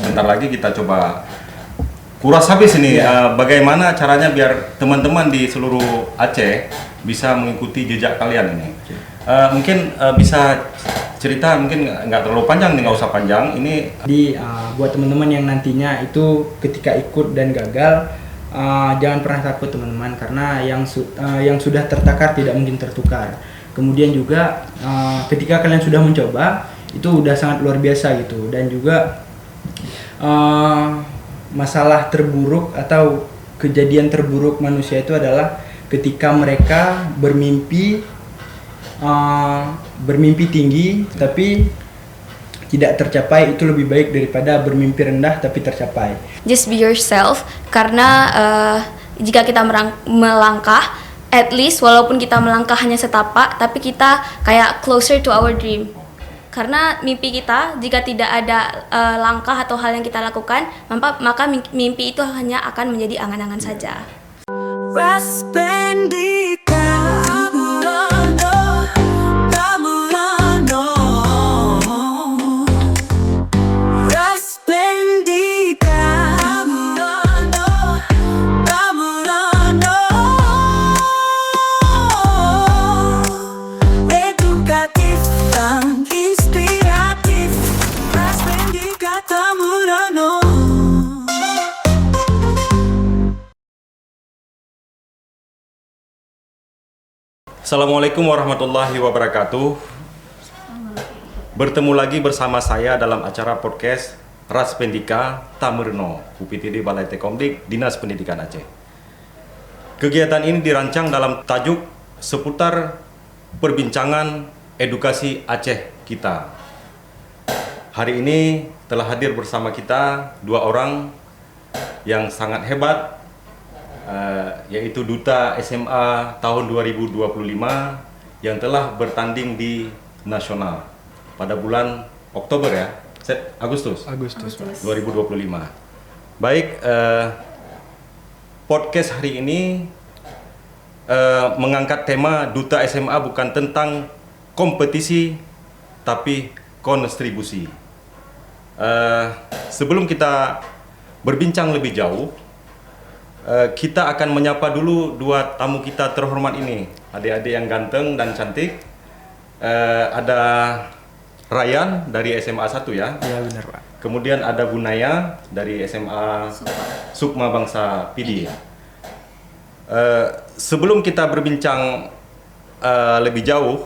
sebentar lagi kita coba kuras habis ini. Bagaimana caranya biar teman-teman di seluruh Aceh bisa mengikuti jejak kalian ini. Mungkin bisa cerita, mungkin nggak terlalu panjang, nggak usah panjang. Ini buat teman-teman yang nantinya itu ketika ikut dan gagal, jangan pernah takut teman-teman, karena yang sudah tertakar tidak mungkin tertukar. Kemudian juga ketika kalian sudah mencoba, itu udah sangat luar biasa gitu. Dan juga masalah terburuk atau kejadian terburuk manusia itu adalah ketika mereka bermimpi tinggi tapi tidak tercapai. Itu lebih baik daripada bermimpi rendah tapi tercapai. Just be yourself, karena jika kita melangkah, at least walaupun kita melangkah hanya setapak, tapi kita kayak closer to our dream. Karena mimpi kita, jika tidak ada langkah atau hal yang kita lakukan, maka mimpi itu hanya akan menjadi angan-angan saja. Assalamualaikum warahmatullahi wabarakatuh. Bertemu lagi bersama saya dalam acara podcast Raspendika Tamerno, UPTD Balai Tekomdik Dinas Pendidikan Aceh. Kegiatan ini dirancang dalam tajuk seputar perbincangan edukasi Aceh kita. Hari ini telah hadir bersama kita dua orang yang sangat hebat, yaitu Duta SMA tahun 2025 yang telah bertanding di nasional pada bulan Oktober ya, Agustus 2025. Baik, podcast hari ini mengangkat tema Duta SMA bukan tentang kompetisi tapi kontribusi. Sebelum kita berbincang lebih jauh, kita akan menyapa dulu dua tamu kita terhormat ini, adik-adik yang ganteng dan cantik. Ada Ryan dari SMA 1 ya? Iya benar Pak. Kemudian ada Bunaya dari SMA Sukma Bangsa Pidi. Sebelum kita berbincang lebih jauh,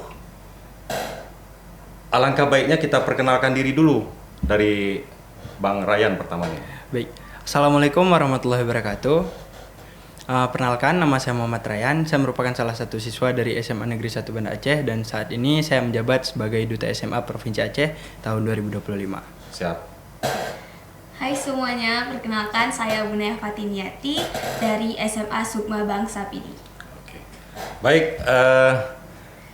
alangkah baiknya kita perkenalkan diri dulu dari Bang Ryan pertamanya. Baik. Assalamualaikum warahmatullahi wabarakatuh. Perkenalkan, nama saya Muhammad Ryan. Saya merupakan salah satu siswa dari SMA Negeri 1 Banda Aceh dan saat ini saya menjabat sebagai Duta SMA Provinsi Aceh tahun 2025. Siap. Hai semuanya, perkenalkan saya Bunaya Fatiniati dari SMA Sukma Bangsa Pidi. Oke. Baik,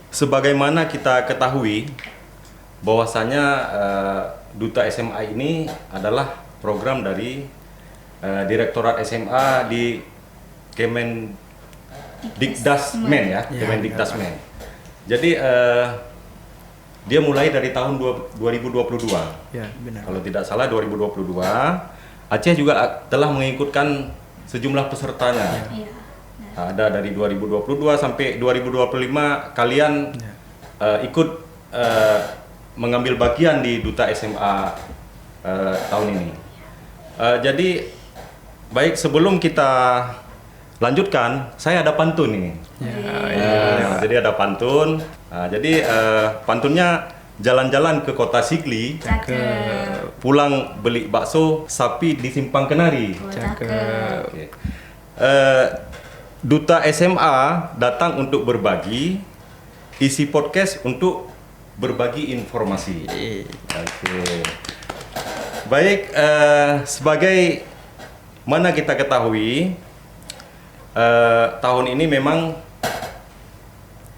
sebagaimana kita ketahui bahwasanya Duta SMA ini adalah program dari Direktorat SMA di Kemendikdasmen ya, Kemendikdasmen. Jadi dia mulai dari tahun 2022. Ya, benar. Kalau tidak salah 2022. Aceh juga telah mengikutkan sejumlah pesertanya. Iya. Ada dari 2022 sampai 2025 kalian ikut mengambil bagian di Duta SMA tahun ini. Jadi baik, sebelum kita lanjutkan, saya ada pantun ini. Jadi ada pantun. Jadi pantunnya, jalan-jalan ke kota Sigli, pulang beli bakso sapi di Simpang Kenari. Oke. Duta SMA datang untuk berbagi, isi podcast untuk berbagi informasi. Oke. Baik, sebagai mana kita ketahui, tahun ini memang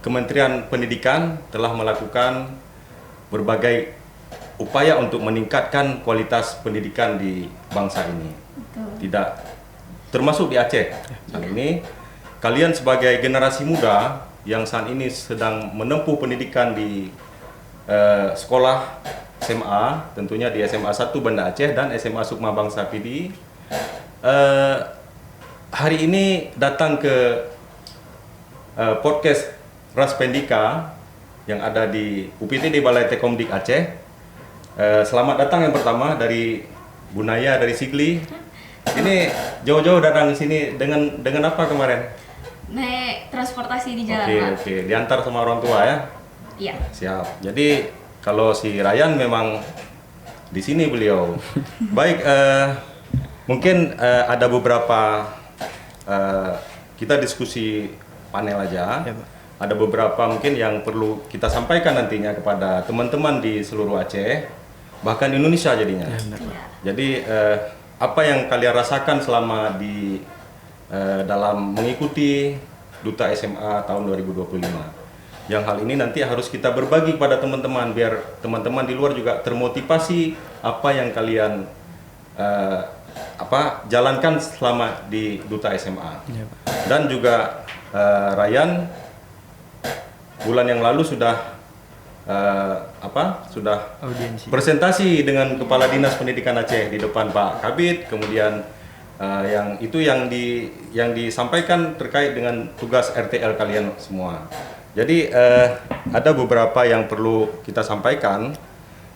Kementerian Pendidikan telah melakukan berbagai upaya untuk meningkatkan kualitas pendidikan di bangsa ini. Tidak termasuk di Aceh. Saat ini kalian sebagai generasi muda yang saat ini sedang menempuh pendidikan di sekolah SMA, tentunya di SMA 1 Banda Aceh dan SMA Sukma Bangsa PD. Hari ini datang ke podcast Raspendika yang ada di UPTD Balai Tekomdik Aceh. Selamat datang yang pertama dari Bu Naya dari Sigli. Ini jauh-jauh datang ke sini dengan apa kemarin? Naik transportasi di jalan, Pak. Oke, diantar sama orang tua ya? Iya. Siap. Jadi kalau si Ryan memang di sini beliau. Baik, mungkin ada beberapa kita diskusi panel aja. Ya, Pak. Ada beberapa mungkin yang perlu kita sampaikan nantinya kepada teman-teman di seluruh Aceh, bahkan Indonesia jadinya. Ya, benar, Pak. Jadi apa yang kalian rasakan selama di dalam mengikuti Duta SMA tahun 2025? Yang hal ini nanti harus kita berbagi pada teman-teman biar teman-teman di luar juga termotivasi apa yang kalian jalankan selama di Duta SMA. Ya, Pak. Dan juga Ryan bulan yang lalu sudah Audiensi. presentasi dengan Kepala Dinas Pendidikan Aceh di depan Pak Kabid, kemudian yang disampaikan terkait dengan tugas RTL kalian semua. Jadi ada beberapa yang perlu kita sampaikan.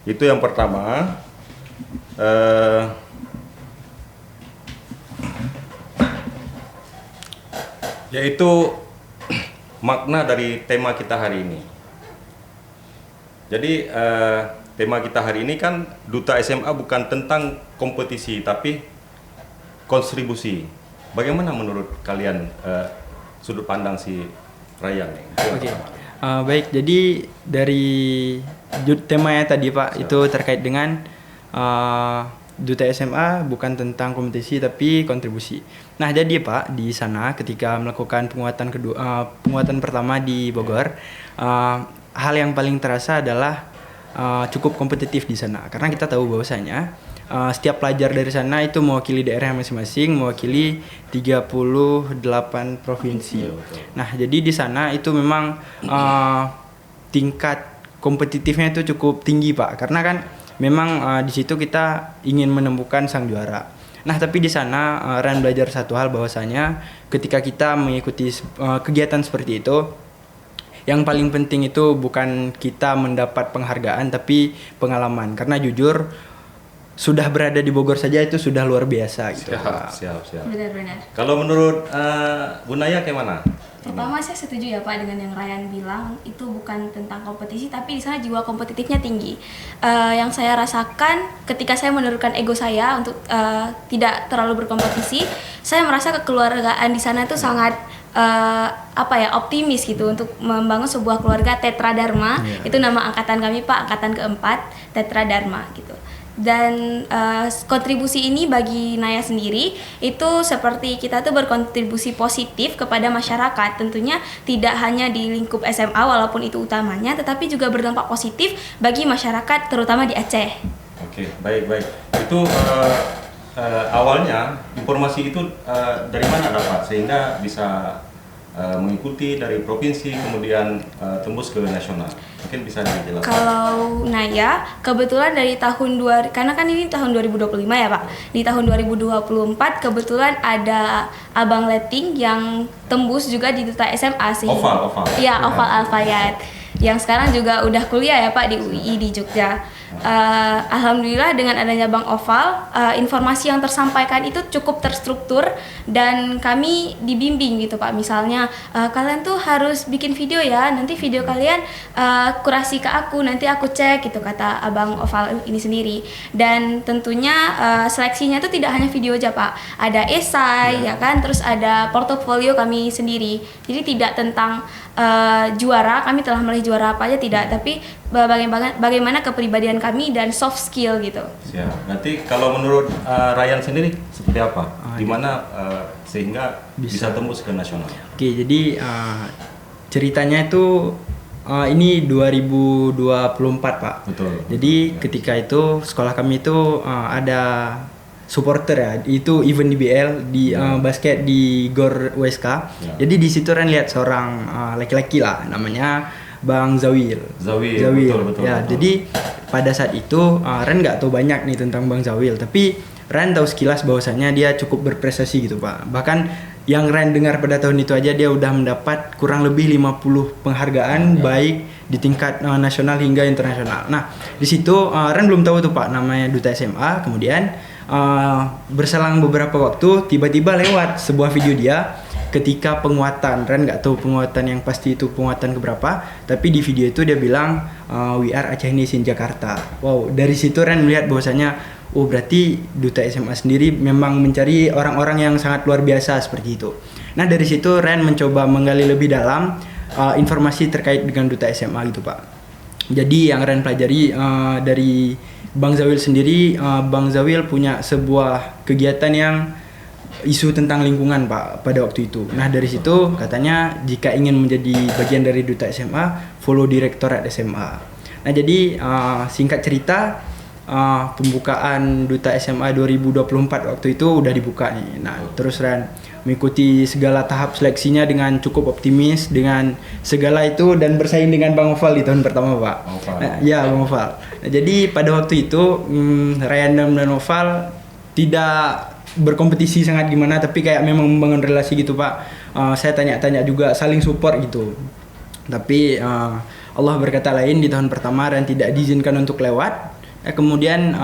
Itu yang pertama, yaitu makna dari tema kita hari ini. Jadi tema kita hari ini kan Duta SMA bukan tentang kompetisi tapi kontribusi. Bagaimana menurut kalian sudut pandang si Ryan? Oke. Baik, jadi dari temanya tadi Pak itu terkait dengan Duta SMA bukan tentang kompetisi tapi kontribusi. Nah, jadi Pak di sana ketika melakukan penguatan pertama di Bogor, hal yang paling terasa adalah cukup kompetitif di sana karena kita tahu bahwasanya setiap pelajar dari sana itu mewakili daerah masing-masing, mewakili 38 provinsi. Nah, jadi di sana itu memang tingkat kompetitifnya itu cukup tinggi Pak karena kan memang di situ kita ingin menemukan sang juara. Nah, tapi di sana Ran belajar satu hal bahwasanya ketika kita mengikuti kegiatan seperti itu, yang paling penting itu bukan kita mendapat penghargaan tapi pengalaman. Karena jujur sudah berada di Bogor saja itu sudah luar biasa gitu. Siap. Benar-benar. Kalau menurut Bu Naya gimana? Pertama saya setuju ya Pak dengan yang Ryan bilang itu bukan tentang kompetisi tapi di sana jiwa kompetitifnya tinggi. Yang saya rasakan ketika saya menurunkan ego saya untuk tidak terlalu berkompetisi, saya merasa kekeluargaan di sana itu sangat optimis gitu untuk membangun sebuah keluarga Tetra Dharma. Itu nama angkatan kami Pak, angkatan keempat Tetra Dharma gitu. Dan kontribusi ini bagi Naya sendiri itu seperti kita tuh berkontribusi positif kepada masyarakat, tentunya tidak hanya di lingkup SMA walaupun itu utamanya, tetapi juga berdampak positif bagi masyarakat terutama di Aceh. Oke, baik. Itu awalnya informasi itu dari mana dapat sehingga bisa mengikuti dari provinsi kemudian tembus ke nasional? Mungkin bisa dijelaskan. Kalau Naya, kebetulan dari karena kan ini tahun 2025 ya Pak. Di tahun 2024 kebetulan ada Abang Leting yang tembus juga di Duta SMA sih. Oval. Iya, Oval Alfayat. Yang sekarang juga udah kuliah ya Pak di UI di Jogja. Alhamdulillah dengan adanya Bang Oval, informasi yang tersampaikan itu cukup terstruktur dan kami dibimbing gitu Pak. Misalnya kalian tuh harus bikin video ya, nanti video kalian kurasi ke aku, nanti aku cek gitu kata Abang Oval ini sendiri. Dan tentunya seleksinya tuh tidak hanya video aja Pak, ada esai ya kan, terus ada portofolio kami sendiri. Jadi tidak tentang juara, kami telah meraih juara apa aja tidak, tapi bagaimana kepribadian kami dan soft skill gitu. Siap. Nanti kalau menurut Ryan sendiri seperti apa? Gimana sehingga bisa tembus ke nasional? Oke, jadi ceritanya itu ini 2024 Pak. Betul. Jadi ketika itu sekolah kami itu ada supporter ya, itu event DBL di basket di GOR USK. Jadi di situ Ren lihat seorang laki-laki lah namanya Bang Zawil. Zawil, betul. Ya, jadi pada saat itu Ren nggak tahu banyak nih tentang Bang Zawil, tapi Ren tahu sekilas bahwasanya dia cukup berprestasi gitu Pak. Bahkan yang Ren dengar pada tahun itu aja dia udah mendapat kurang lebih 50 penghargaan baik di tingkat nasional hingga internasional. Nah, di situ Ren belum tahu tuh Pak namanya Duta SMA. Kemudian berselang beberapa waktu tiba-tiba lewat sebuah video dia ketika penguatan. Ren nggak tahu penguatan yang pasti itu penguatan keberapa, tapi di video itu dia bilang we are Aceh Nation Jakarta. Wow, dari situ Ren melihat bahwasanya oh berarti Duta SMA sendiri memang mencari orang-orang yang sangat luar biasa seperti itu. Nah, dari situ Ren mencoba menggali lebih dalam informasi terkait dengan Duta SMA gitu Pak. Jadi yang Ren pelajari dari Bang Zawil sendiri, Bang Zawil punya sebuah kegiatan yang isu tentang lingkungan Pak pada waktu itu. Nah, dari situ katanya jika ingin menjadi bagian dari Duta SMA, follow Direktorat SMA. Nah, jadi singkat cerita pembukaan Duta SMA 2024 waktu itu udah dibuka nih. Nah, terus Ren mengikuti segala tahap seleksinya dengan cukup optimis dengan segala itu dan bersaing dengan Bang Oval di tahun pertama Pak. Nah, ya Bang Oval. Nah, jadi pada waktu itu Ryan dan Oval tidak berkompetisi sangat gimana, tapi kayak memang membangun relasi gitu Pak. Saya tanya-tanya juga, saling support gitu. Tapi Allah berkata lain, di tahun pertama Ryan tidak diizinkan untuk lewat. Kemudian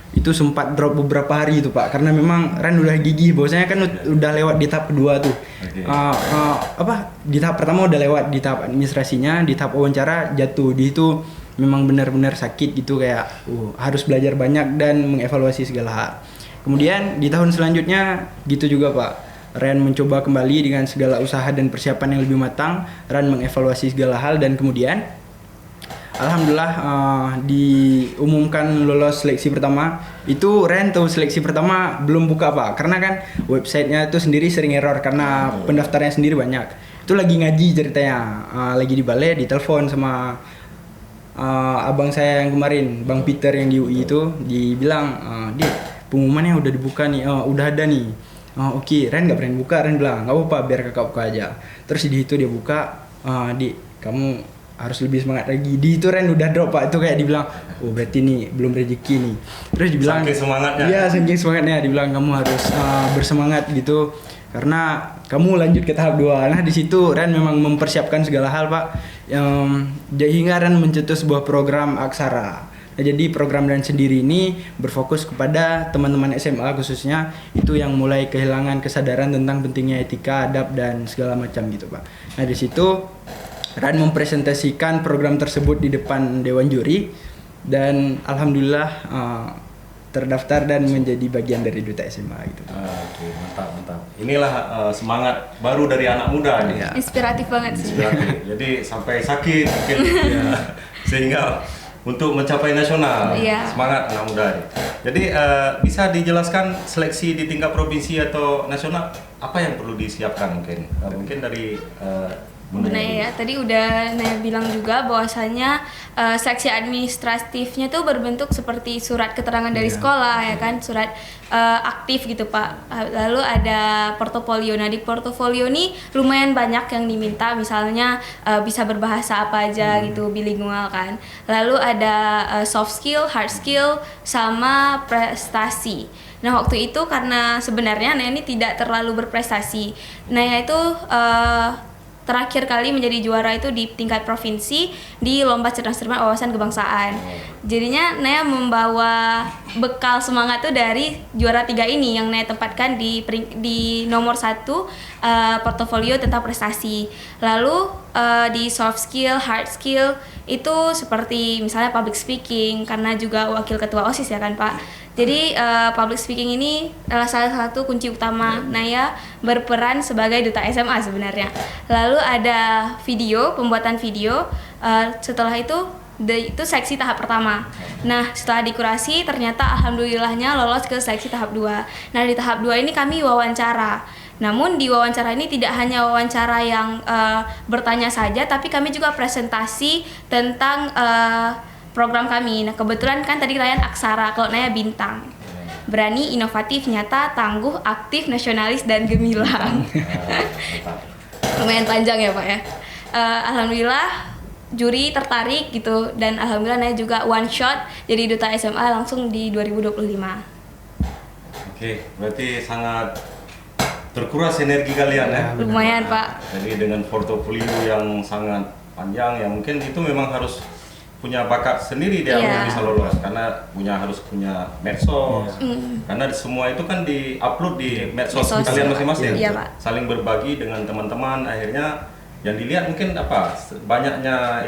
itu sempat drop beberapa hari itu Pak, karena memang Ren udah gigih bahwasanya kan udah lewat di tahap kedua tuh. Di tahap pertama udah lewat di tahap administrasinya, di tahap wawancara jatuh. Di itu memang benar-benar sakit gitu, kayak harus belajar banyak dan mengevaluasi segala hal. Kemudian di tahun selanjutnya gitu juga Pak, Ren mencoba kembali dengan segala usaha dan persiapan yang lebih matang. Ren mengevaluasi segala hal dan kemudian alhamdulillah diumumkan lolos seleksi pertama. Itu Ren tahu seleksi pertama belum buka Pak, karena kan websitenya itu sendiri sering error karena pendaftarnya sendiri banyak. Itu lagi ngaji ceritanya, lagi di balai, ditelepon sama abang saya yang kemarin, Bang Peter yang di UI itu, dibilang, Dik, pengumumannya udah dibuka nih, udah ada nih. Oke, Ren nggak berani buka. Ren bilang nggak apa-apa, biar kakak buka aja. Terus di itu dia buka, Dik, kamu harus lebih semangat lagi. Di itu Ren udah drop Pak, itu kayak dibilang oh berarti nih belum rezeki nih. Terus dibilang saking semangatnya. Iya, saking semangatnya dibilang kamu harus bersemangat gitu karena kamu lanjut ke tahap 2. Nah, di situ Ren memang mempersiapkan segala hal Pak. Hingga Ren mencetus sebuah program Aksara. Nah, jadi program Ren sendiri ini berfokus kepada teman-teman SMA khususnya itu yang mulai kehilangan kesadaran tentang pentingnya etika, adab dan segala macam gitu Pak. Nah, di situ Ren mempresentasikan program tersebut di depan Dewan Juri dan alhamdulillah terdaftar dan menjadi bagian dari Duta SMA gitu. Oke, mantap. Inilah semangat baru dari anak muda nih. Ya. Inspiratif banget sih. Inspiratif. Jadi sampai sakit mungkin ya, sehingga untuk mencapai nasional. Iya. Semangat anak muda nih. Jadi bisa dijelaskan seleksi di tingkat provinsi atau nasional apa yang perlu disiapkan mungkin? Mungkin dari Bunda ya, tadi udah Naya bilang juga bahwasanya seksi administratifnya tuh berbentuk seperti surat keterangan dari sekolah ya kan, surat aktif gitu Pak. Lalu ada portofolio. Nah, di portofolio ini lumayan banyak yang diminta, misalnya bisa berbahasa apa aja gitu, bilingual kan. Lalu ada soft skill, hard skill, sama prestasi. Nah, waktu itu karena sebenarnya Naya ini tidak terlalu berprestasi. Naya itu terakhir kali menjadi juara itu di tingkat provinsi di lomba cerdas cermat wawasan kebangsaan. Jadinya Naya membawa bekal semangat tuh dari juara 3 ini yang Naya tempatkan di nomor 1 portofolio tentang prestasi. Lalu di soft skill, hard skill itu seperti misalnya public speaking, karena juga wakil ketua OSIS ya kan Pak. Jadi public speaking ini adalah salah satu kunci utama Naya berperan sebagai Duta SMA sebenarnya. Lalu ada video, pembuatan video. Setelah itu seksi tahap pertama. Nah, setelah dikurasi ternyata alhamdulillahnya lolos ke seksi tahap 2. Nah, di tahap 2 ini kami wawancara. Namun di wawancara ini tidak hanya wawancara yang bertanya saja, tapi kami juga presentasi tentang program kami. Nah, kebetulan kan tadi kalian Aksara, kalau Naya Bintang. Berani, inovatif, nyata, tangguh, aktif, nasionalis, dan gemilang. Lumayan panjang ya Pak ya. Alhamdulillah juri tertarik gitu, dan alhamdulillah Naya juga one shot jadi duta SMA langsung di 2025. Oke, berarti sangat terkuras energi kalian ya. Lumayan Nah, Pak. Jadi dengan portofolio yang sangat panjang, ya mungkin itu memang harus punya bakat sendiri dia Iya. untuk bisa lolos, karena harus punya medsos. Karena semua itu kan di-upload di medsos Medsos. kalian masing-masing. Iya, Pak. Saling berbagi dengan teman-teman, akhirnya yang dilihat mungkin apa? Banyaknya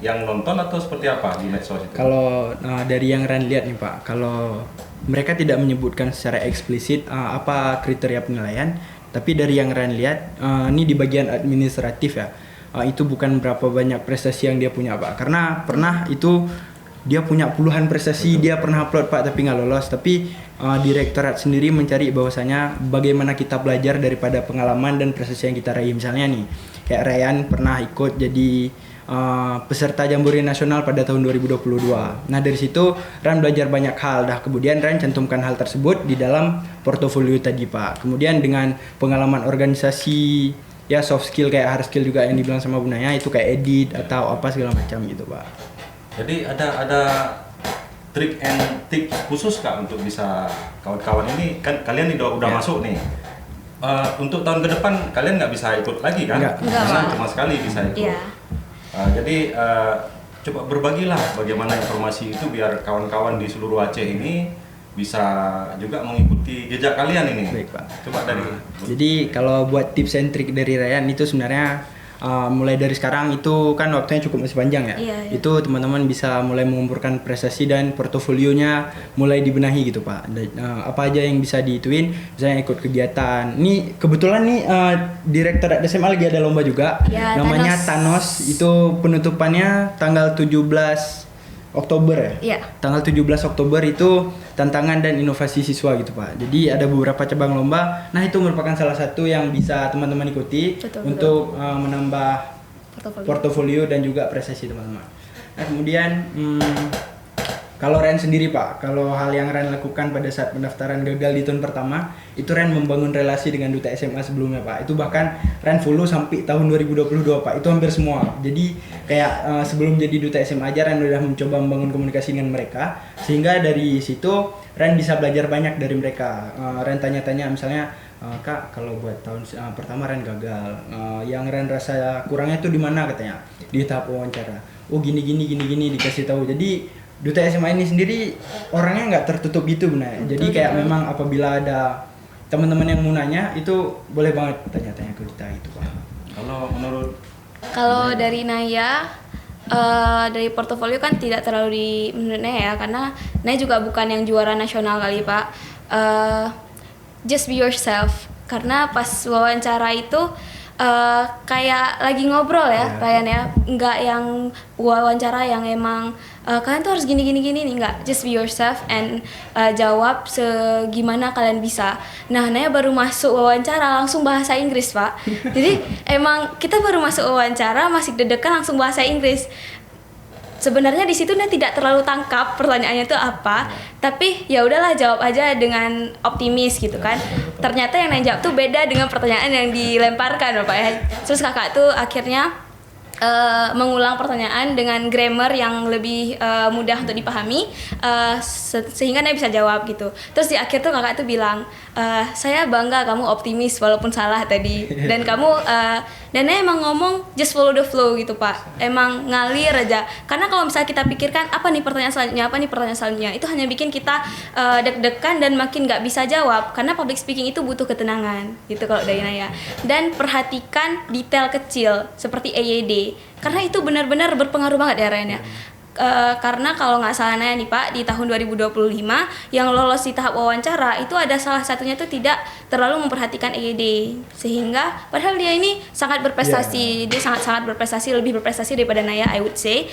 yang nonton atau seperti apa di medsos itu? Kalau dari yang Ran lihat nih Pak, kalau mereka tidak menyebutkan secara eksplisit apa kriteria penilaian, tapi dari yang Ran lihat, ini di bagian administratif ya, itu bukan berapa banyak prestasi yang dia punya Pak, karena pernah itu dia punya puluhan prestasi, dia pernah upload Pak tapi nggak lolos. Tapi direktorat sendiri mencari bahwasanya bagaimana kita belajar daripada pengalaman dan prestasi yang kita raih. Misalnya nih, kayak Ryan pernah ikut jadi peserta Jambore Nasional pada tahun 2022. Nah dari situ Ran belajar banyak hal. Kemudian Ran cantumkan hal tersebut di dalam portofolio tadi Pak. Kemudian dengan pengalaman organisasi, ya soft skill kayak hard skill juga yang dibilang sama Bu Naya, itu kayak edit atau apa segala macam gitu Pak. Jadi ada trik and tip khusus Kak untuk bisa kawan-kawan ini, kan kalian udah masuk nih. Untuk tahun ke depan kalian nggak bisa ikut lagi kan? Enggak, Karena Pak. cuma sekali bisa ikut. Iya. Jadi coba berbagilah bagaimana informasi itu biar kawan-kawan di seluruh Aceh ini bisa juga mengikuti jejak kalian ini. Baik Pak. Coba dari. Jadi kalau buat tips and trick dari Ryan itu sebenarnya mulai dari sekarang itu kan waktunya cukup masih panjang ya. Iya, iya. Itu teman-teman bisa mulai mengumpulkan prestasi dan portofolionya mulai dibenahi gitu Pak. Apa aja yang bisa diituin, misalnya ikut kegiatan. Ini kebetulan nih Direktorat SMA lagi ada lomba juga. Ya, namanya Thanos. Itu penutupannya tanggal 17 Oktober ya? Iya. Tanggal 17 Oktober itu tantangan dan inovasi siswa gitu Pak. Jadi ada beberapa cabang lomba. Nah itu merupakan salah satu yang bisa teman-teman ikuti Betul, untuk menambah Portofolio. portofolio dan juga prestasi teman-teman. Nah kemudian kalau Ren sendiri Pak, kalau hal yang Ren lakukan pada saat pendaftaran gagal di tahun pertama, itu Ren membangun relasi dengan duta SMA sebelumnya Pak. Itu bahkan Ren follow sampai tahun 2022 Pak, itu hampir semua. Jadi kayak sebelum jadi duta SMA aja Ren udah mencoba membangun komunikasi dengan mereka, sehingga dari situ Ren bisa belajar banyak dari mereka. Ren tanya-tanya misalnya, Kak kalau buat tahun pertama Ren gagal, yang Ren rasa kurangnya itu di mana katanya, di tahap wawancara. Oh gini dikasih tahu. Jadi duta SMA ini sendiri orangnya nggak tertutup gitu benar. Jadi kayak memang apabila ada teman-teman yang mau nanya itu boleh banget tanya-tanya ke kita gitu Pak. Kalau dari Naya, dari portofolio kan tidak terlalu di menurut Naya ya, karena Naya juga bukan yang juara nasional kali Pak. Just be yourself, karena pas wawancara itu kayak lagi ngobrol ya Ryan ya, nggak yang wawancara yang emang kalian tuh harus gini nih, nggak, just be yourself and jawab segimana kalian bisa. Nah Naya baru masuk wawancara langsung bahasa Inggris Pak, jadi emang kita baru masuk wawancara masih deg-degan langsung bahasa Inggris. Sebenarnya di situ Naya tidak terlalu tangkap pertanyaannya itu apa, tapi ya udahlah jawab aja dengan optimis gitu kan. Ternyata yang Naya jawab tuh beda dengan pertanyaan yang dilemparkan Bapak ya. Terus kakak tuh akhirnya mengulang pertanyaan dengan grammar yang lebih mudah untuk dipahami, sehingga Naya bisa jawab gitu. Terus di akhir tuh kakak tuh bilang, saya bangga kamu optimis walaupun salah tadi, dan kamu dan Naya emang ngomong just follow the flow gitu Pak, emang ngalir aja. Karena kalau misalnya kita pikirkan apa nih pertanyaan selanjutnya, itu hanya bikin kita deg-degan dan makin nggak bisa jawab. Karena public speaking itu butuh ketenangan gitu kalau dari Naya. Dan perhatikan detail kecil seperti EYD, karena itu benar-benar berpengaruh banget ya Ryan ya. Karena kalau nggak salah Naya nih Pak, di tahun 2025 yang lolos di tahap wawancara itu ada salah satunya tuh tidak terlalu memperhatikan EYD, sehingga padahal dia ini sangat berprestasi, dia sangat berprestasi, lebih berprestasi daripada Naya I would say,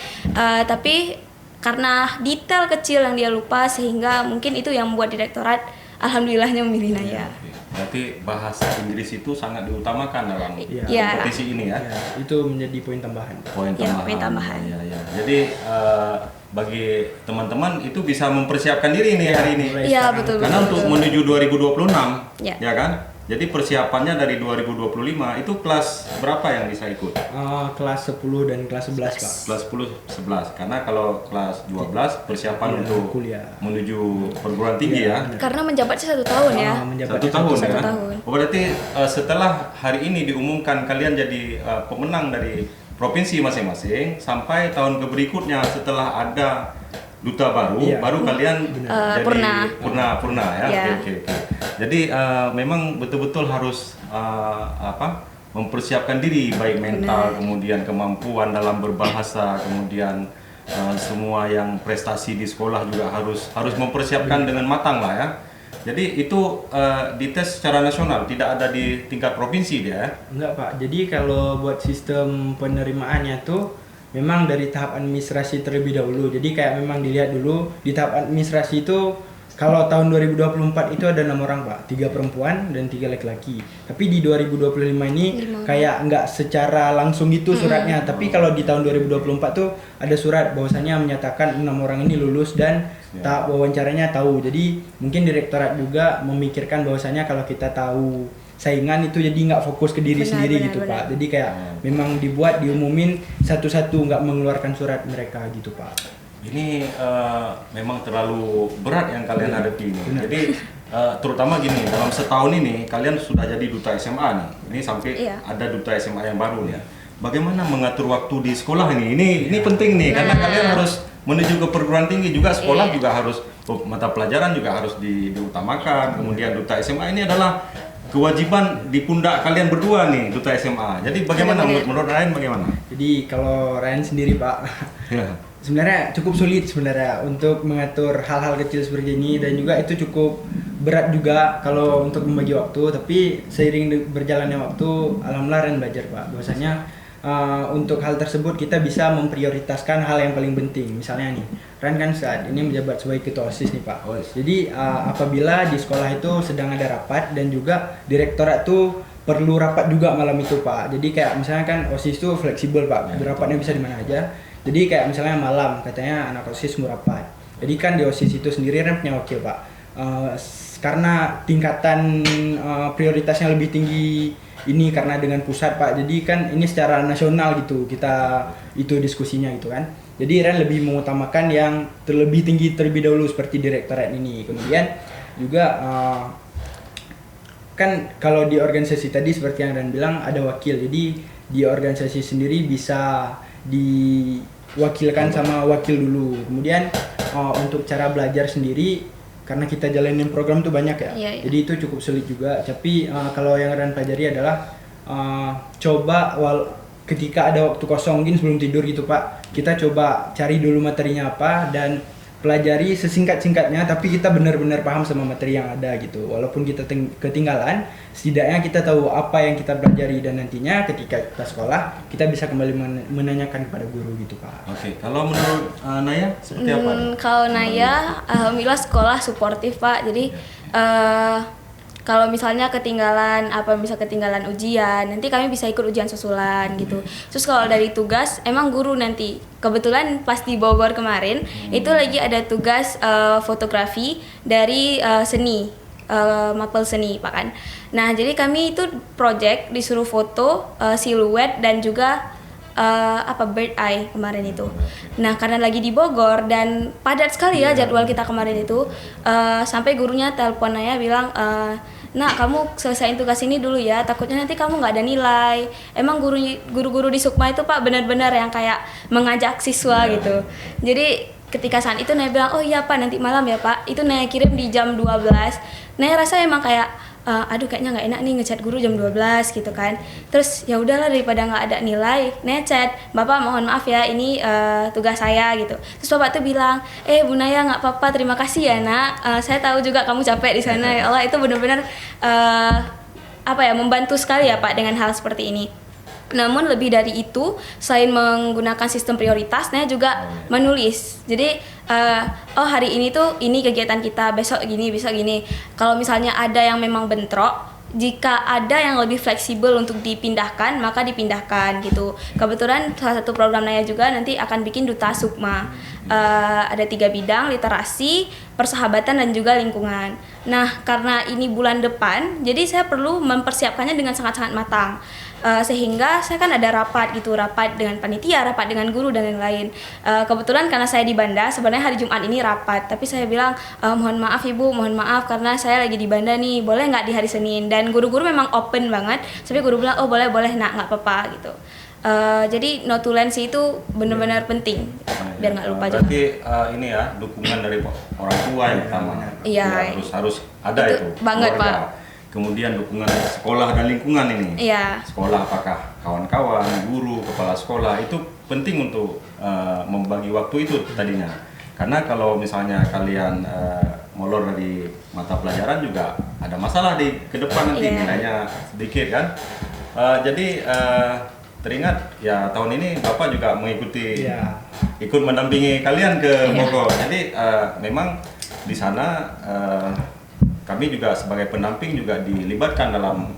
tapi karena detail kecil yang dia lupa, sehingga mungkin itu yang membuat direktorat alhamdulillahnya memilih Naya. Berarti bahasa Inggris itu sangat diutamakan dalam Iya. kompetisi ini ya. Ya, itu menjadi poin tambahan. Poin Iya, tambahan. poin tambahan. Ya. Jadi bagi teman-teman itu bisa mempersiapkan diri nih hari ini. mulai Iya sekarang. betul. Karena untuk menuju 2026 Ya. ya kan? Jadi persiapannya dari 2025 itu kelas berapa yang bisa ikut? Kelas 10 dan kelas 11 Pak. Kelas 10, 11. Karena kalau kelas 12 persiapan Iya, untuk kuliah. menuju perguruan tinggi ya. Karena menjabatnya 1 tahun ya. Menjabatnya 1 tahun satu ya. tahun. Oh, berarti setelah hari ini diumumkan kalian jadi pemenang dari provinsi masing-masing sampai tahun berikutnya setelah ada duta baru, Iya. baru kalian jadi purna ya. Iya. Oke. Jadi memang betul-betul harus mempersiapkan diri baik mental, kemudian kemampuan dalam berbahasa, kemudian semua yang prestasi di sekolah juga harus mempersiapkan dengan matang lah ya. Jadi itu dites secara nasional, tidak ada di tingkat provinsi dia ya? Enggak Pak, jadi kalau buat sistem penerimaannya tuh memang dari tahap administrasi terlebih dahulu. Jadi kayak memang dilihat dulu di tahap administrasi itu kalau tahun 2024 itu ada 6 orang Pak, 3 perempuan dan 3 laki-laki. Tapi di 2025 ini kayak nggak secara langsung gitu suratnya. Tapi kalau di tahun 2024 tuh ada surat bahwasanya menyatakan 6 orang ini lulus dan tahap wawancaranya tahu. Jadi mungkin direktorat juga memikirkan bahwasanya kalau kita tahu saingan itu jadi nggak fokus ke diri sendiri gitu Pak. Jadi kayak memang diumumin satu-satu, nggak mengeluarkan surat mereka gitu Pak. Ini memang terlalu berat yang kalian hadapi ini. Jadi terutama gini, dalam setahun ini kalian sudah jadi duta SMA nih. Ini sampai ada duta SMA yang baru ya. Bagaimana mengatur waktu di sekolah ini? Ini penting nih karena kalian harus menuju ke perguruan tinggi juga, sekolah juga harus mata pelajaran juga harus diutamakan. Kemudian duta SMA ini adalah kewajiban di pundak kalian berdua nih, duta SMA. Jadi bagaimana menurut Ryan bagaimana? Jadi kalau Ryan sendiri Pak, sebenarnya cukup sulit sebenarnya untuk mengatur hal-hal kecil seperti ini dan juga itu cukup berat juga kalau untuk membagi waktu. Tapi seiring berjalannya waktu, alhamdulillah Ryan belajar Pak. Bahwasanya untuk hal tersebut kita bisa memprioritaskan hal yang paling penting. Misalnya nih, Ran kan saat ini menjabat sebagai ketua OSIS nih Pak. Jadi apabila di sekolah itu sedang ada rapat dan juga direktorat tuh perlu rapat juga malam itu Pak. Jadi kayak misalnya kan OSIS tuh fleksibel Pak, rapatnya bisa di mana aja. Jadi kayak misalnya malam katanya anak OSIS mau rapat. Jadi kan di OSIS itu sendiri Ran punya wakil Pak. Karena tingkatan prioritasnya lebih tinggi ini karena dengan pusat Pak, jadi kan ini secara nasional gitu kita itu diskusinya gitu kan. Jadi Ren lebih mengutamakan yang terlebih tinggi terlebih dahulu seperti direktorat ini. Kemudian juga kan kalau di organisasi tadi seperti yang Ren bilang ada wakil, jadi di organisasi sendiri bisa diwakilkan sama wakil dulu. Kemudian untuk cara belajar sendiri karena kita jalanin program tuh banyak ya, jadi itu cukup sulit juga. Tapi kalau yang Ran pelajari adalah coba ketika ada waktu kosong mungkin sebelum tidur gitu Pak, kita coba cari dulu materinya apa dan pelajari sesingkat-singkatnya, tapi kita benar-benar paham sama materi yang ada gitu. Walaupun kita ketinggalan, setidaknya kita tahu apa yang kita pelajari dan nantinya ketika kita sekolah kita bisa kembali menanyakan kepada guru gitu Pak. Oke, kalau menurut Naya seperti apa? Kalau Naya, alhamdulillah sekolah suportif Pak. Jadi kalau misalnya ketinggalan ujian, nanti kami bisa ikut ujian susulan gitu. Terus kalau dari tugas, emang guru nanti kebetulan pas di Bogor kemarin itu lagi ada tugas fotografi dari seni, mapel seni Pak kan. Nah jadi kami itu project disuruh foto siluet dan juga bird eye kemarin itu. Nah karena lagi di Bogor dan padat sekali ya jadwal kita kemarin itu, sampai gurunya telepon Naya bilang, "Nak, kamu selesaiin tugas ini dulu ya, takutnya nanti kamu nggak ada nilai." Emang guru-guru di Sukma itu Pak benar-benar yang kayak mengajak siswa gitu. Jadi ketika saat itu Naya bilang, "Oh iya Pak, nanti malam ya Pak." Itu Naya kirim di jam 12. Naya rasa emang kayak aduh kayaknya nggak enak nih ngechat guru jam 12 gitu kan. Terus ya udahlah daripada nggak ada nilai, Naya chat, "Bapak mohon maaf ya, ini tugas saya," gitu. Terus Bapak tuh bilang, Bu Naya nggak apa-apa, terima kasih ya Nak. Saya tahu juga kamu capek di sana. Ya Allah, itu benar-benar membantu sekali ya Pak dengan hal seperti ini. Namun lebih dari itu, selain menggunakan sistem prioritas, Naya juga menulis. Jadi, hari ini tuh ini kegiatan kita, besok gini, besok gini. Kalau misalnya ada yang memang bentrok, jika ada yang lebih fleksibel untuk dipindahkan, maka dipindahkan gitu. Kebetulan salah satu program Naya juga nanti akan bikin duta Sukma. Ada 3 bidang, literasi, persahabatan dan juga lingkungan. Nah, karena ini bulan depan, jadi saya perlu mempersiapkannya dengan sangat-sangat matang. Sehingga saya kan ada rapat gitu, rapat dengan panitia, rapat dengan guru dan lain-lain. Kebetulan karena saya di Banda, sebenarnya hari Jumat ini rapat, tapi saya bilang mohon maaf Ibu, mohon maaf karena saya lagi di Banda nih, boleh nggak di hari Senin? Dan guru-guru memang open banget, tapi guru bilang oh boleh nak, nggak apa-apa gitu. Jadi notulensi itu benar-benar penting biar nggak lupa juga. Berarti ini ya dukungan dari orang tua yang pertama. Iya. Harus ada Itu itu. banget, keluarga. Pak. Kemudian dukungan dari sekolah dan lingkungan ini. Iya. Sekolah apakah kawan-kawan, guru, kepala sekolah itu penting untuk membagi waktu itu tadinya. Karena kalau misalnya kalian molor dari mata pelajaran juga ada masalah di ke depan nanti nilainya sedikit kan. Jadi teringat ya tahun ini Bapak juga mengikuti ikut mendampingi kalian ke Bogor. Jadi memang di sana kami juga sebagai pendamping juga dilibatkan dalam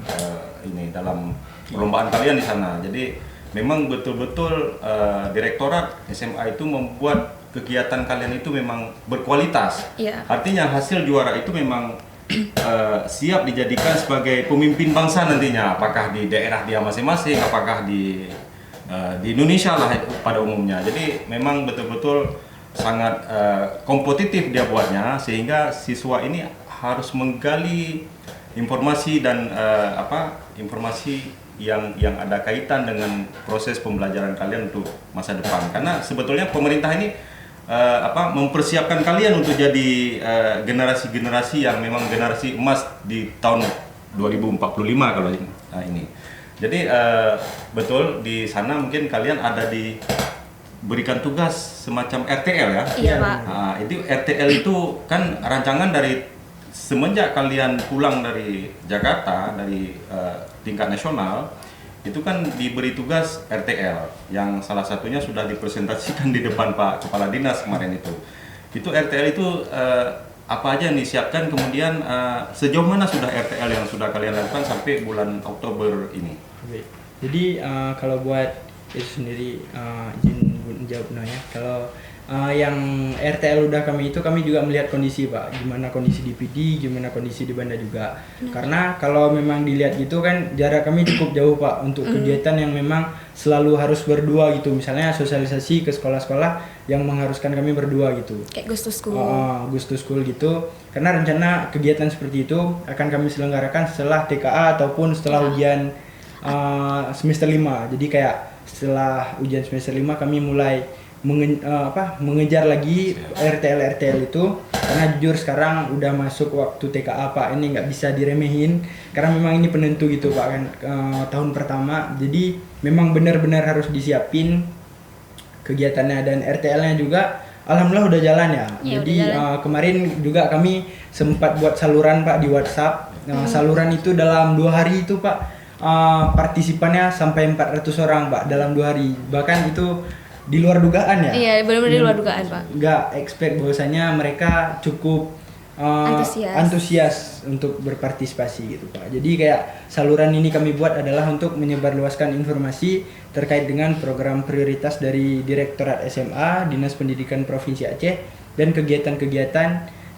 dalam perlombaan kalian di sana. Jadi memang betul-betul Direktorat SMA itu membuat kegiatan kalian itu memang berkualitas. Artinya hasil juara itu memang siap dijadikan sebagai pemimpin bangsa nantinya, apakah di daerah dia masing-masing, apakah di Indonesia lah pada umumnya. Jadi memang betul-betul sangat kompetitif dia buatnya, sehingga siswa ini harus menggali informasi dan informasi yang ada kaitan dengan proses pembelajaran kalian untuk masa depan. Karena sebetulnya pemerintah ini mempersiapkan kalian untuk jadi generasi-generasi yang memang generasi emas di tahun 2045 kalau ini. Jadi betul di sana mungkin kalian ada diberikan tugas semacam RTL ya. Iya, Pak. Itu RTL itu kan rancangan dari semenjak kalian pulang dari Jakarta dari tingkat nasional, itu kan diberi tugas RTL yang salah satunya sudah dipresentasikan di depan Pak Kepala Dinas kemarin itu. Itu RTL itu apa aja yang disiapkan, kemudian sejauh mana sudah RTL yang sudah kalian lakukan sampai bulan Oktober ini? Jadi kalau buat itu sendiri izin jawab ya. Kalau yang RTL udah kami juga melihat kondisi Pak, gimana kondisi di PD, gimana kondisi di Banda juga. Karena kalau memang dilihat gitu kan jarak kami cukup jauh Pak untuk kegiatan yang memang selalu harus berdua gitu. Misalnya sosialisasi ke sekolah-sekolah yang mengharuskan kami berdua gitu. Kayak Ghost to School. Ghost to School gitu. Karena rencana kegiatan seperti itu akan kami selenggarakan setelah TKA ataupun setelah ujian semester 5. Jadi kayak setelah ujian semester 5 kami mulai mengejar lagi RTL itu, karena jujur sekarang udah masuk waktu TKA Pak, ini nggak bisa diremehin karena memang ini penentu gitu Pak kan, tahun pertama, jadi memang benar-benar harus disiapin kegiatannya. Dan RTL-nya juga alhamdulillah udah jalan ya. Jadi kemarin juga kami sempat buat saluran Pak di WhatsApp. Saluran itu dalam 2 hari itu Pak partisipannya sampai 400 orang Pak dalam 2 hari, bahkan itu di luar dugaan ya. Iya, benar-benar di luar dugaan Pak. Nggak expect bahwasanya mereka cukup antusias untuk berpartisipasi gitu Pak. Jadi kayak saluran ini kami buat adalah untuk menyebarluaskan informasi terkait dengan program prioritas dari Direktorat SMA Dinas Pendidikan Provinsi Aceh dan kegiatan-kegiatan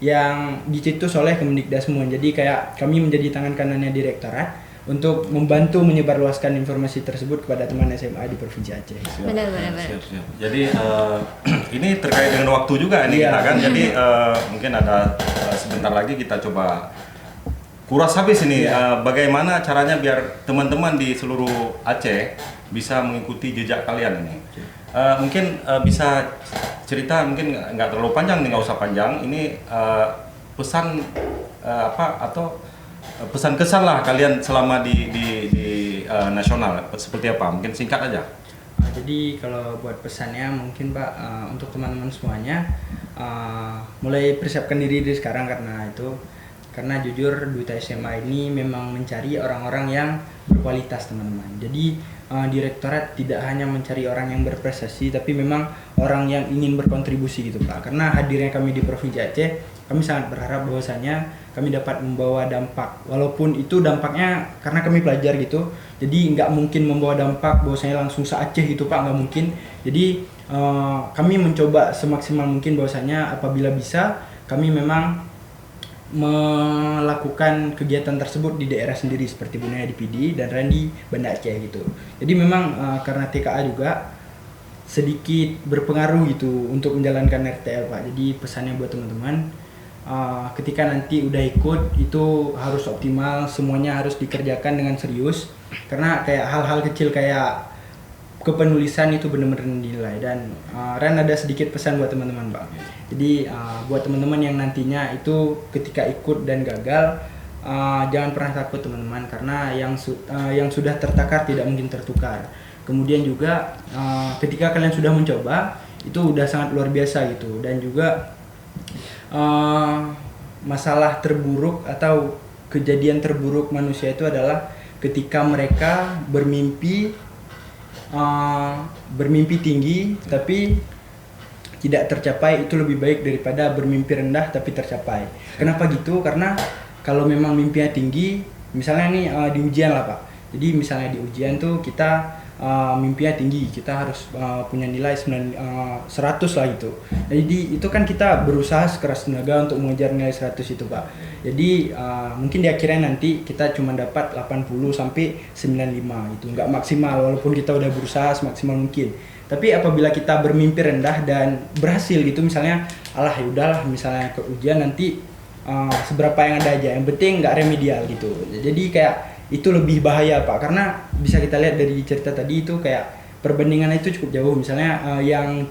yang dicetus oleh Kemendikbudristek. Jadi kayak kami menjadi tangan kanannya Direktorat untuk membantu menyebarluaskan informasi tersebut kepada teman SMA di Provinsi Aceh. Benar. Siap. Jadi ini terkait dengan waktu juga ini kita kan. Jadi mungkin ada sebentar lagi kita coba kuras habis ini. Bagaimana caranya biar teman-teman di seluruh Aceh bisa mengikuti jejak kalian ini. Mungkin bisa cerita, mungkin nggak terlalu panjang, nggak usah panjang. Ini pesan atau pesan kesan lah kalian selama di nasional seperti apa, mungkin singkat aja. Jadi kalau buat pesannya mungkin Pak, untuk teman-teman semuanya mulai persiapkan diri dari sekarang, karena jujur Duta SMA ini memang mencari orang-orang yang berkualitas teman-teman. Jadi Direktorat tidak hanya mencari orang yang berprestasi, tapi memang orang yang ingin berkontribusi gitu Pak. Karena hadirnya kami di Provinsi Aceh, kami sangat berharap bahwasanya kami dapat membawa dampak, walaupun itu dampaknya karena kami pelajar gitu, jadi nggak mungkin membawa dampak bahwasanya langsung se-Aceh gitu Pak, nggak mungkin. Jadi kami mencoba semaksimal mungkin bahwasanya apabila bisa kami memang melakukan kegiatan tersebut di daerah sendiri seperti Bunaya di PD dan Randy Banda Aceh gitu. Jadi memang karena TKA juga sedikit berpengaruh gitu untuk menjalankan RTL Pak. Jadi pesannya buat teman-teman, ketika nanti udah ikut itu harus optimal, semuanya harus dikerjakan dengan serius karena kayak hal-hal kecil kayak kepenulisan itu benar-benar dinilai. Dan Ran ada sedikit pesan buat teman-teman Pak. Jadi buat teman-teman yang nantinya itu ketika ikut dan gagal, jangan pernah takut teman-teman karena yang sudah tertakar tidak mungkin tertukar. Kemudian juga ketika kalian sudah mencoba itu udah sangat luar biasa gitu. Dan juga masalah terburuk atau kejadian terburuk manusia itu adalah ketika mereka bermimpi tinggi tapi tidak tercapai. Itu lebih baik daripada bermimpi rendah tapi tercapai. Kenapa gitu? Karena kalau memang mimpinya tinggi, misalnya nih di ujian lah Pak. Jadi misalnya di ujian tuh kita mimpinya tinggi, kita harus punya nilai 100 lah gitu. Jadi itu kan kita berusaha sekeras tenaga untuk mengejar nilai 100 itu Pak. Jadi mungkin di akhirnya nanti kita cuma dapat 80 sampai 95 gitu, nggak maksimal walaupun kita udah berusaha semaksimal mungkin. Tapi apabila kita bermimpi rendah dan berhasil gitu, misalnya alah ya udahlah misalnya ke ujian nanti seberapa yang ada aja, yang penting nggak remedial gitu. Jadi kayak itu lebih bahaya Pak, karena bisa kita lihat dari cerita tadi itu kayak perbandingannya itu cukup jauh. Misalnya yang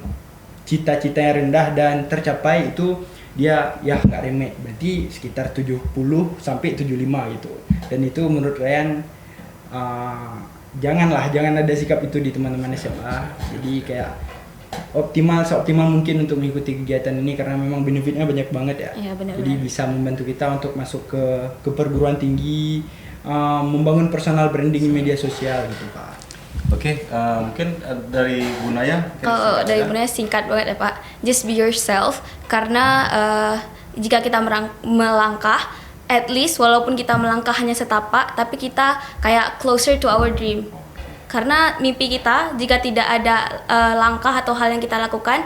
cita-citanya rendah dan tercapai itu dia ya nggak remeh, berarti sekitar 70 sampai 75 gitu. Dan itu menurut Ryan jangan ada sikap itu di teman-teman SMA. Jadi kayak seoptimal mungkin untuk mengikuti kegiatan ini karena memang benefitnya banyak banget ya. Iya, benar-benar. Jadi bisa membantu kita untuk masuk ke perguruan tinggi, membangun personal branding di media sosial gitu Pak. Oke, mungkin dari Bunaya. Kalau dari Bunaya singkat banget ya Pak, just be yourself karena jika kita melangkah, at least walaupun kita melangkah hanya setapak, tapi kita kayak closer to our dream. Karena mimpi kita jika tidak ada langkah atau hal yang kita lakukan,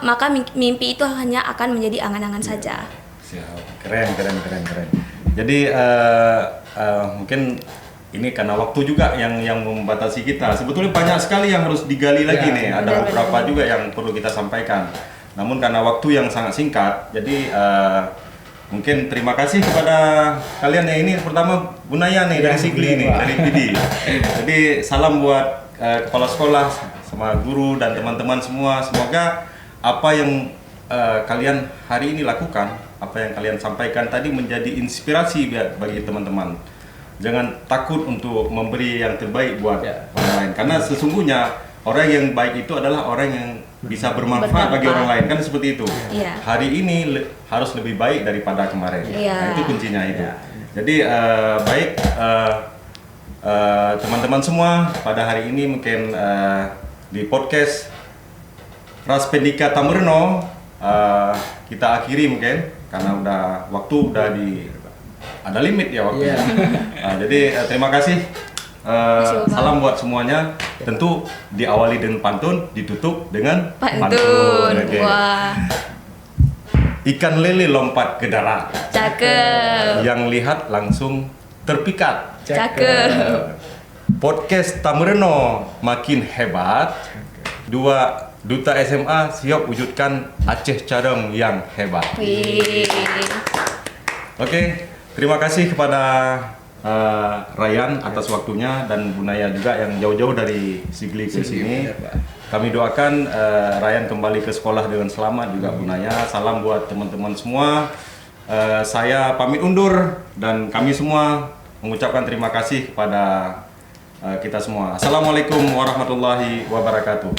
maka mimpi itu hanya akan menjadi angan-angan saja. Siap. Keren. Jadi mungkin ini karena waktu juga yang membatasi kita. Sebetulnya banyak sekali yang harus digali lagi nih. Ada beberapa juga yang perlu kita sampaikan. Namun karena waktu yang sangat singkat, jadi mungkin terima kasih kepada kalian ya. Ini pertama Bunaya nih dari Sigli nih, dari PD. Jadi salam buat kepala sekolah sama guru dan teman-teman semua. Semoga apa yang kalian hari ini lakukan, apa yang kalian sampaikan tadi menjadi inspirasi bagi teman-teman. Jangan takut untuk memberi yang terbaik buat orang lain. Karena sesungguhnya orang yang baik itu adalah orang yang bisa bermanfaat bagi orang lain, kan seperti itu. Hari ini harus lebih baik daripada kemarin. Nah, itu kuncinya itu. Jadi baik teman-teman semua, pada hari ini mungkin di podcast Raspendika Tamurno kita akhiri mungkin karena waktu ada limit ya waktunya. Jadi terima kasih. Salam buat semuanya. Tentu diawali dengan pantun, ditutup dengan pantun. Okay. Wah. Ikan lele lompat ke darat. Cakep. Yang lihat langsung terpikat. Cakep. Podcast Tamurno makin hebat. Dua duta SMA siap wujudkan Aceh Cadang yang hebat. Oke, terima kasih kepada Ryan atas waktunya dan Bunaya juga yang jauh-jauh dari Sigli ke sini. Kami doakan Ryan kembali ke sekolah dengan selamat, juga Bunaya. Salam buat teman-teman semua. Saya pamit undur dan kami semua mengucapkan terima kasih kepada kita semua. Assalamualaikum warahmatullahi wabarakatuh.